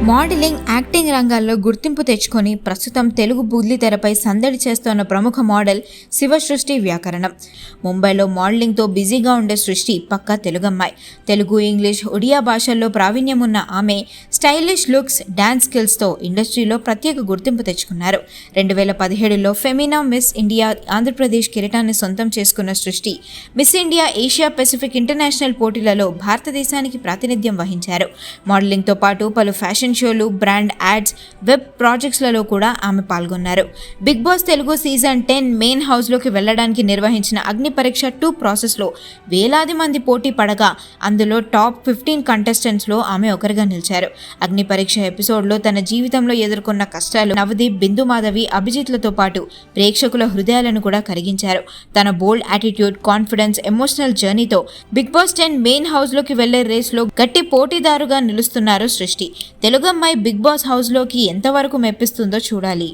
Modelling, acting రంగాల్లో గుర్తింపు తెచ్చుకొని ప్రస్తుతం తెలుగు బుల్లితెరపై సందడి చేస్తోన్న ప్రముఖ మోడల్ శివసృష్టి వ్యాకరణం. ముంబైలో మోడలింగ్తో బిజీగా ఉండే సృష్టి పక్కా తెలుగమ్మాయి. తెలుగు, ఇంగ్లీష్, ఒడియా భాషల్లో ప్రావీణ్యం ఉన్న ఆమె స్టైలిష్ లుక్స్, డాన్స్ స్కిల్స్తో ఇండస్ట్రీలో ప్రత్యేక గుర్తింపు తెచ్చుకున్నారు. 2017లో ఫెమినా మిస్ ఇండియా ఆంధ్రప్రదేశ్ కిరీటాన్ని సొంతం చేసుకున్న సృష్టి miss India Asia Pacific international పోటీలలో భారతదేశానికి ప్రాతినిధ్యం వహించారు. మోడలింగ్తో పాటు పలు ఫ్యాషన్ షోలు, బ్రాండ్ యాడ్స్, వెబ్ ప్రాజెక్ట్స్లలో కూడా ఆమె పాల్గొన్నారు. Big Boss Telugu season 10 main హౌస్లోకి వెళ్లడానికి నిర్వహించిన అగ్ని పరీక్ష 2 ప్రాసెస్లో వేలాది మంది పోటీ పడగా అందులో టాప్ 15 కంటెస్టెంట్స్లో ఆమె ఒకరిగా నిలిచారు. అగ్ని పరీక్ష ఎపిసోడ్లో తన జీవితంలో ఎదుర్కొన్న కష్టాలు నవదీప్, బిందు మాధవి, అభిజిత్లతో పాటు ప్రేక్షకుల హృదయాలను కూడా కరిగించారు. తన బోల్డ్ యాటిట్యూడ్, కాన్ఫిడెన్స్, ఎమోషనల్ జర్నీతో బిగ్ బాస్ 10 మెయిన్ హౌస్లోకి వెళ్లే రేస్లో గట్టి పోటీదారుగా నిలుస్తున్నారు సృష్టి. తెలుగమ్మాయి బిగ్ బాస్ హౌస్లోకి ఎంతవరకు మెప్పిస్తుందో చూడాలి.